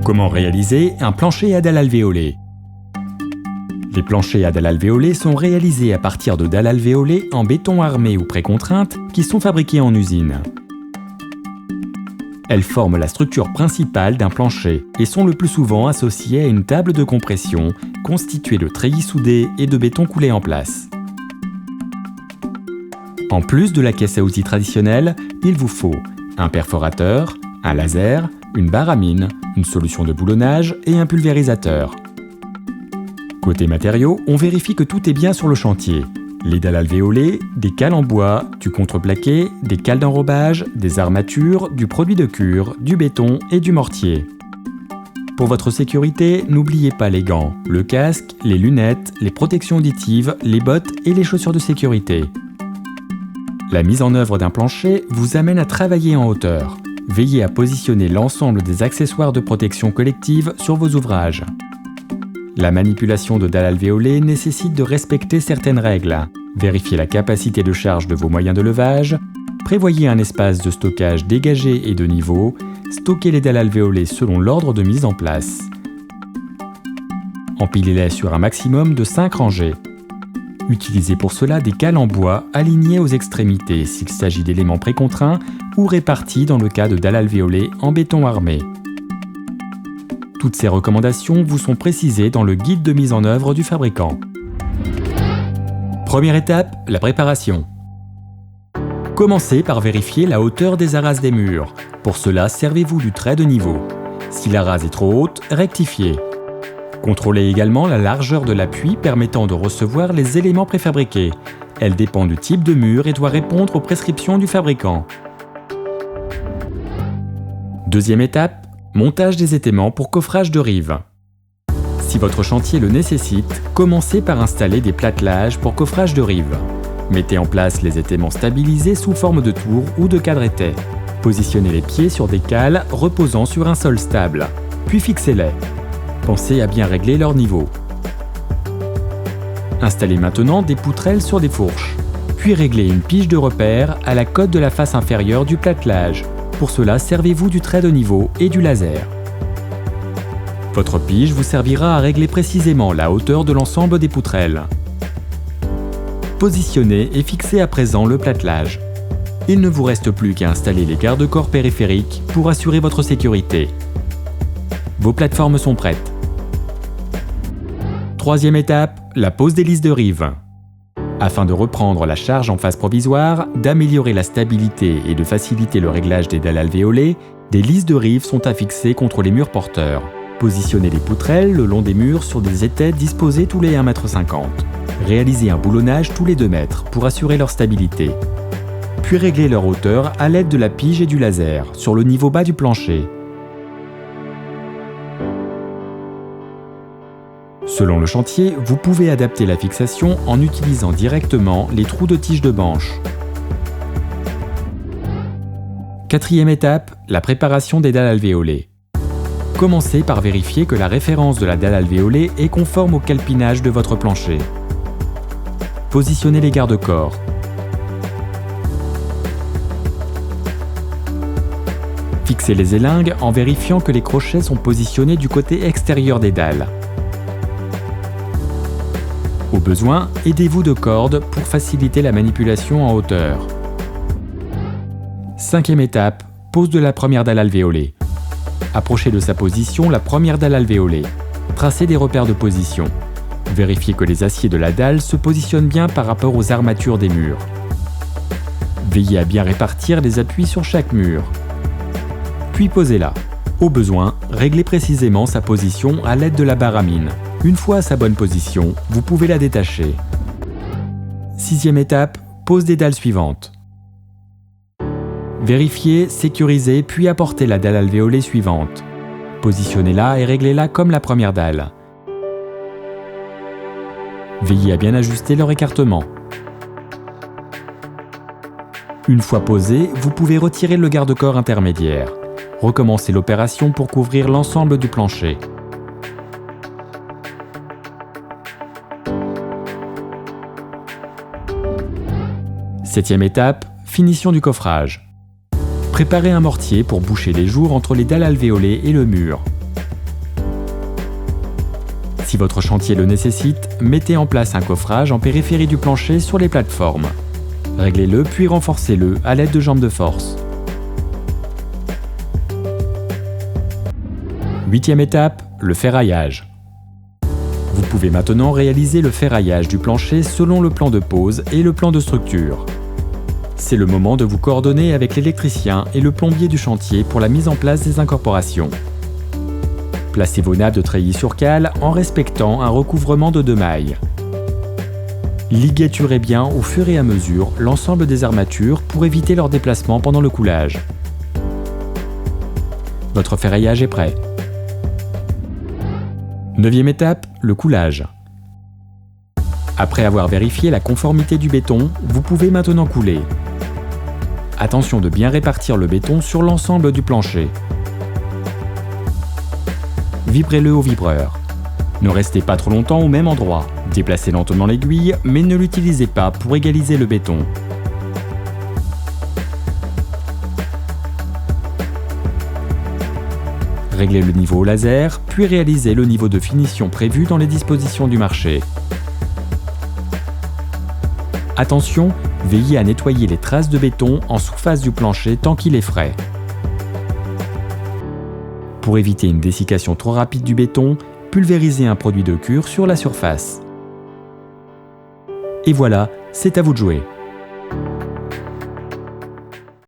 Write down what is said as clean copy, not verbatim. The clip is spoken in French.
Comment réaliser un plancher à dalles alvéolées? Les planchers à dalles alvéolées sont réalisés à partir de dalles alvéolées en béton armé ou précontrainte qui sont fabriquées en usine. Elles forment la structure principale d'un plancher et sont le plus souvent associées à une table de compression constituée de treillis soudés et de béton coulé en place. En plus de la caisse à outils traditionnelle, il vous faut un perforateur, un laser, une barre à mine, une solution de boulonnage et un pulvérisateur. Côté matériaux, on vérifie que tout est bien sur le chantier. Les dalles alvéolées, des cales en bois, du contreplaqué, des cales d'enrobage, des armatures, du produit de cure, du béton et du mortier. Pour votre sécurité, n'oubliez pas les gants, le casque, les lunettes, les protections auditives, les bottes et les chaussures de sécurité. La mise en œuvre d'un plancher vous amène à travailler en hauteur. Veillez à positionner l'ensemble des accessoires de protection collective sur vos ouvrages. La manipulation de dalles alvéolées nécessite de respecter certaines règles. Vérifiez la capacité de charge de vos moyens de levage, prévoyez un espace de stockage dégagé et de niveau, stockez les dalles alvéolées selon l'ordre de mise en place. Empilez-les sur un maximum de 5 rangées. Utilisez pour cela des cales en bois alignées aux extrémités s'il s'agit d'éléments précontraints ou répartis dans le cas de dalles alvéolées en béton armé. Toutes ces recommandations vous sont précisées dans le guide de mise en œuvre du fabricant. Première étape, la préparation. Commencez par vérifier la hauteur des arases des murs. Pour cela, servez-vous du trait de niveau. Si la rase est trop haute, rectifiez. Contrôlez également la largeur de l'appui permettant de recevoir les éléments préfabriqués. Elle dépend du type de mur et doit répondre aux prescriptions du fabricant. Deuxième étape, montage des étaiments pour coffrage de rives. Si votre chantier le nécessite, commencez par installer des plattelages pour coffrage de rives. Mettez en place les étaiments stabilisés sous forme de tours ou de cadre étais. Positionnez les pieds sur des cales reposant sur un sol stable, puis fixez-les. Pensez à bien régler leur niveau. Installez maintenant des poutrelles sur des fourches, puis réglez une pige de repère à la cote de la face inférieure du platelage. Pour cela, servez-vous du trait de niveau et du laser. Votre pige vous servira à régler précisément la hauteur de l'ensemble des poutrelles. Positionnez et fixez à présent le platelage. Il ne vous reste plus qu'à installer les garde-corps périphériques pour assurer votre sécurité. Vos plateformes sont prêtes. Troisième étape, la pose des lisses de rives. Afin de reprendre la charge en phase provisoire, d'améliorer la stabilité et de faciliter le réglage des dalles alvéolées, des lisses de rives sont affixées contre les murs porteurs. Positionnez les poutrelles le long des murs sur des étais disposés tous les 1,50 m. Réalisez un boulonnage tous les 2 mètres pour assurer leur stabilité. Puis réglez leur hauteur à l'aide de la pige et du laser sur le niveau bas du plancher. Selon le chantier, vous pouvez adapter la fixation en utilisant directement les trous de tige de banche. Quatrième étape, la préparation des dalles alvéolées. Commencez par vérifier que la référence de la dalle alvéolée est conforme au calpinage de votre plancher. Positionnez les garde-corps. Fixez les élingues en vérifiant que les crochets sont positionnés du côté extérieur des dalles. Au besoin, aidez-vous de cordes pour faciliter la manipulation en hauteur. Cinquième étape, pose de la première dalle alvéolée. Approchez de sa position la première dalle alvéolée. Tracez des repères de position. Vérifiez que les aciers de la dalle se positionnent bien par rapport aux armatures des murs. Veillez à bien répartir les appuis sur chaque mur. Puis posez-la. Au besoin, réglez précisément sa position à l'aide de la barre à mine. Une fois à sa bonne position, vous pouvez la détacher. Sixième étape, pose des dalles suivantes. Vérifiez, sécurisez, puis apportez la dalle alvéolée suivante. Positionnez-la et réglez-la comme la première dalle. Veillez à bien ajuster leur écartement. Une fois posé, vous pouvez retirer le garde-corps intermédiaire. Recommencez l'opération pour couvrir l'ensemble du plancher. Septième étape, finition du coffrage. Préparez un mortier pour boucher les jours entre les dalles alvéolées et le mur. Si votre chantier le nécessite, mettez en place un coffrage en périphérie du plancher sur les plateformes. Réglez-le puis renforcez-le à l'aide de jambes de force. 8e étape, le ferraillage. Vous pouvez maintenant réaliser le ferraillage du plancher selon le plan de pose et le plan de structure. C'est le moment de vous coordonner avec l'électricien et le plombier du chantier pour la mise en place des incorporations. Placez vos nappes de treillis sur cale en respectant un recouvrement de 2 mailles. Ligaturez bien au fur et à mesure l'ensemble des armatures pour éviter leur déplacement pendant le coulage. Votre ferraillage est prêt. 9e étape, le coulage. Après avoir vérifié la conformité du béton, vous pouvez maintenant couler. Attention de bien répartir le béton sur l'ensemble du plancher. Vibrez-le au vibreur. Ne restez pas trop longtemps au même endroit. Déplacez lentement l'aiguille, mais ne l'utilisez pas pour égaliser le béton. Réglez le niveau au laser, puis réalisez le niveau de finition prévu dans les dispositions du marché. Attention, veillez à nettoyer les traces de béton en surface du plancher tant qu'il est frais. Pour éviter une dessiccation trop rapide du béton, pulvérisez un produit de cure sur la surface. Et voilà, c'est à vous de jouer.